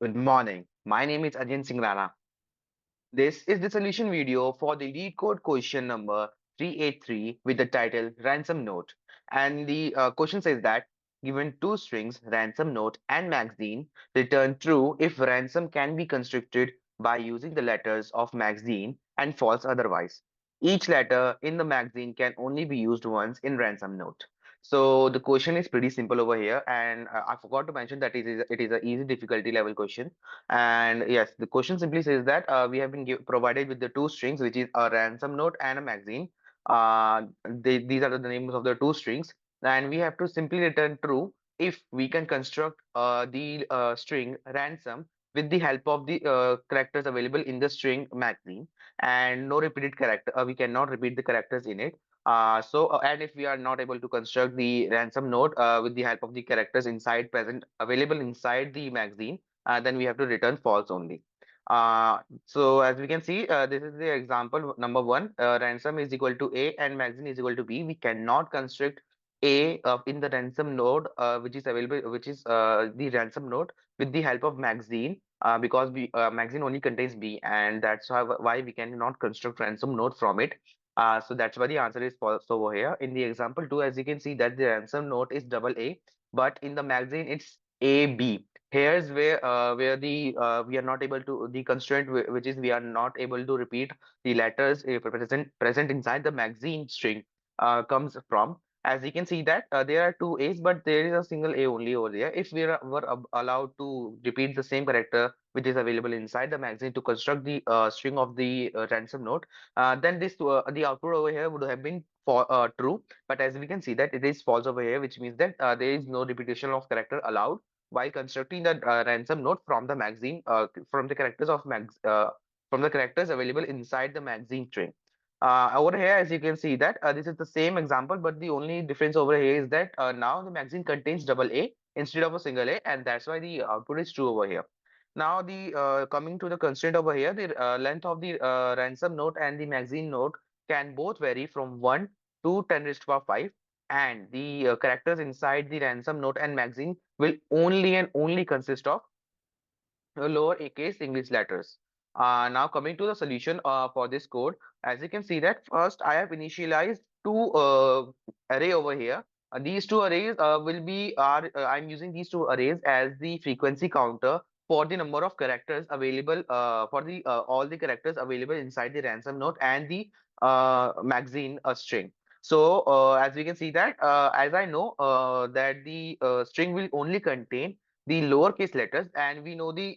Good morning. My name is Ajay Singh Rana. This is the solution video for the LeetCode question number 383 with the title Ransom Note. And the question says that given two strings, ransom note and magazine, return true if ransom can be constructed by using the letters of magazine and false otherwise. Each letter in the magazine can only be used once in ransom note. So the question is pretty simple over here, and I forgot to mention that it is a easy difficulty level question. And yes, the question simply says that we have been provided with the two strings, which is a ransom note and a magazine. These are the names of the two strings, and we have to simply return true if we can construct the string ransom with the help of the characters available in the string magazine, and no repeated character. We cannot repeat the characters in it. And if we are not able to construct the ransom note with the help of the characters inside present available inside the magazine, then we have to return false only. So as we can see, this is the example number one. Ransom is equal to A and magazine is equal to B. We cannot construct A in the ransom node, which is available, which is the ransom node with the help of magazine, because magazine only contains B, and that's why we cannot construct ransom node from it. So that's why the answer is false over here. In the example two, as you can see that the ransom node is double A, but in the magazine it's AB. Here's where the we are not able to the constraint which is we are not able to repeat the letters present inside the magazine string comes from. As you can see that there are two A's, but there is a single A only over there. If we were allowed to repeat the same character which is available inside the magazine to construct the string of the ransom note, then this the output over here would have been for true. But as we can see that it is false over here, which means that there is no repetition of character allowed while constructing the ransom note from the magazine from the characters of mags from the characters available inside the magazine string. Over here, as you can see that this is the same example, but the only difference over here is that now the magazine contains double A instead of a single A, and that's why the output is true over here. Now the coming to the constraint over here, the length of the ransom note and the magazine note can both vary from 1 to 10 raised to power 5, and the characters inside the ransom note and magazine will only and only consist of lower case English letters. Now coming to the solution for this code, as you can see that first I have initialized two array over here. These two arrays will be are I'm using these two arrays as the frequency counter for the number of characters available for the all the characters available inside the ransom note and the magazine string. So as we can see that as I know that the string will only contain the lowercase letters, and we know the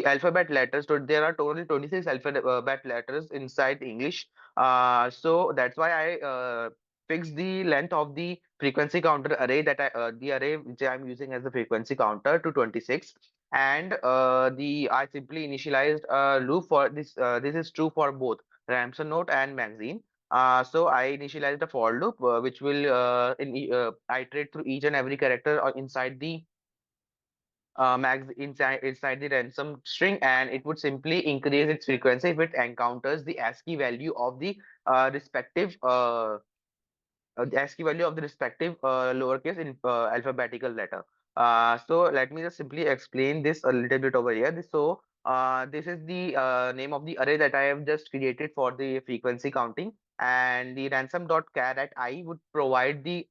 alphabet letters. So there are totally 26 alphabet letters inside English. So that's why I fixed the length of the frequency counter array the array which I'm using as the frequency counter to 26. And the I simply initialized a loop for this. This is true for both Ramson note and magazine. So I initialized a for loop which will iterate through each and every character inside the max inside the ransom string, and it would simply increase its frequency if it encounters the ASCII value of the respective the ASCII value of the respective lowercase in alphabetical letter. So let me just simply explain this a little bit over here. This is the name of the array that I have just created for the frequency counting, and the ransom.char at I would provide the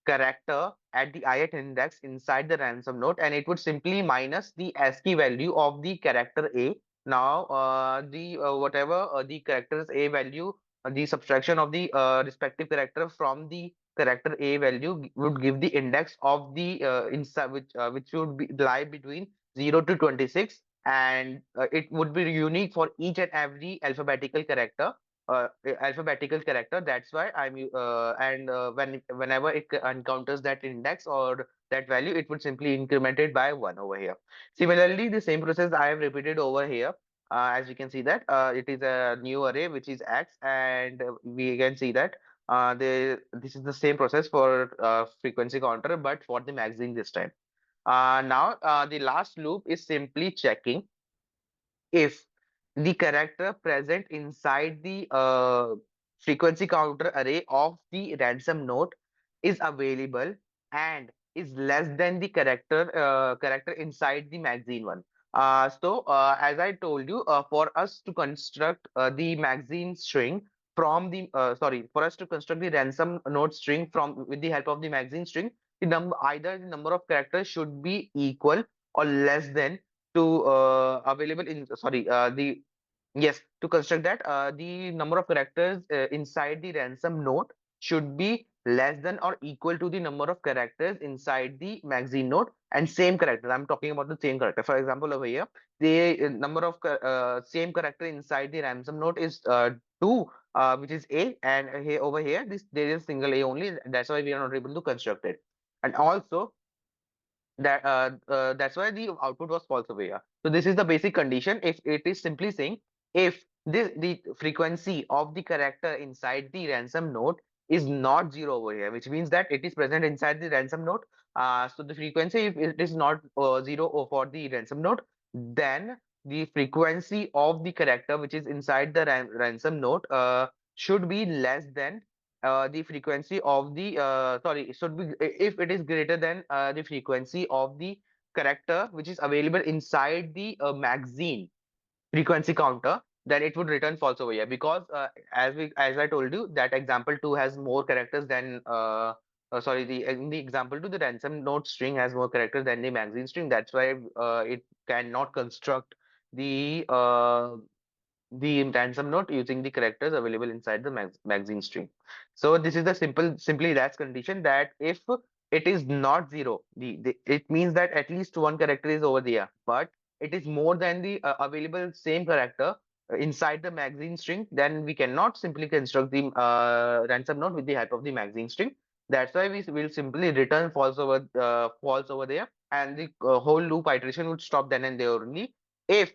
character at the ith index inside the ransom note, and it would simply minus the ASCII value of the character A. Now, the whatever the character's A value, the subtraction of the respective character from the character A value would give the index of the inside which would be lie between 0 to 26, and it would be unique for each and every alphabetical character. That's why whenever it encounters that index or that value, it would simply increment it by 1 over here. Similarly, the same process I have repeated over here. As you can see that it is a new array which is X, and we can see that this is the same process for frequency counter, but for the magazine this time. Now the last loop is simply checking if the character present inside the frequency counter array of the ransom note is available, and is less than the character inside the magazine one. As I told you, for us to construct the magazine string from the for us to construct the ransom note string from with the help of the magazine string, either the number of characters should be equal or less than to available in the yes, to construct that, the number of characters inside the ransom note should be less than or equal to the number of characters inside the magazine note, and same character. I'm talking about the same character. For example, over here, the number of same character inside the ransom note is 2, which is A, and here over here, this there is single A only. That's why we are not able to construct it. And also, that's why the output was false over here. So this is the basic condition. If it is simply saying if the frequency of the character inside the ransom note is not zero over here, which means that it is present inside the ransom note. So the frequency, if it is not zero for the ransom note, then the frequency of the character which is inside the ransom note should be less than the frequency of the sorry, it should be, if it is greater than the frequency of the character which is available inside the magazine frequency counter, then it would return false over here, because as I told you, that example 2 has more characters than sorry, the in the example 2, the ransom note string has more characters than the magazine string. That's why it cannot construct the ransom note using the characters available inside the magazine string. So this is the simply that's condition, that if it is not zero, it means that at least one character is over there, but it is more than the available same character inside the magazine string, then we cannot simply construct the ransom note with the help of the magazine string. That's why we will simply return false over there, and the whole loop iteration would stop then and there only. If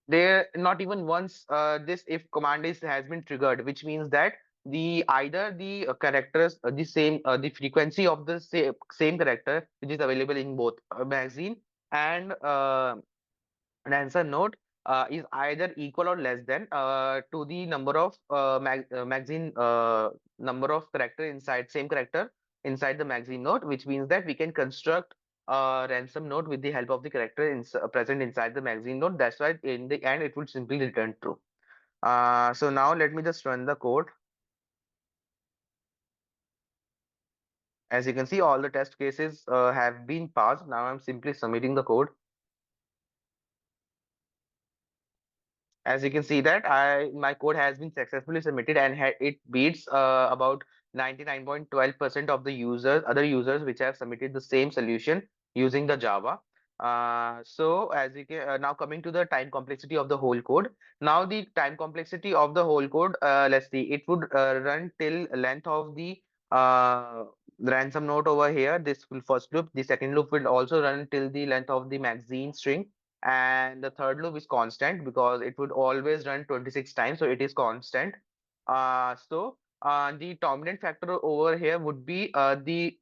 there not even once this if command is has been triggered, which means that the either the characters the same the frequency of the same character which is available in both magazine and answer node is either equal or less than to the number of magazine number of character inside same character inside the magazine node, which means that we can construct a ransom node with the help of the character present inside the magazine node. That's why in the end it would simply return true. So now let me just run the code. As you can see, all the test cases have been passed. Now I'm simply submitting the code. As you can see that my code has been successfully submitted, and it beats about 99.12% of the other users which have submitted the same solution using the Java. So as you can now coming to the time complexity of the whole code. Now the time complexity of the whole code, let's see, it would run till length of the uh, ransom note over here. This will first loop. The second loop will also run till the length of the magazine string, and the third loop is constant because it would always run 26 times, so it is constant. The dominant factor over here would be the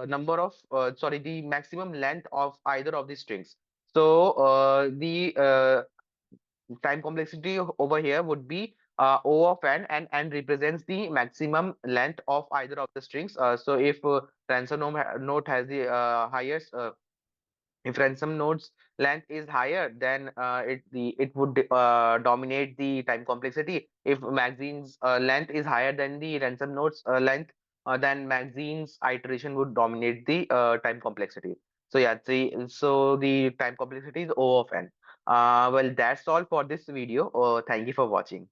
number of the maximum length of either of the strings. So the time complexity over here would be O of n, and n represents the maximum length of either of the strings. So if ransom note has the highest if ransom node's length is higher, then it would dominate the time complexity. If magazine's length is higher than the ransom node's length, then magazine's iteration would dominate the time complexity. So yeah, the time complexity is O of n. Well, that's all for this video. Thank you for watching.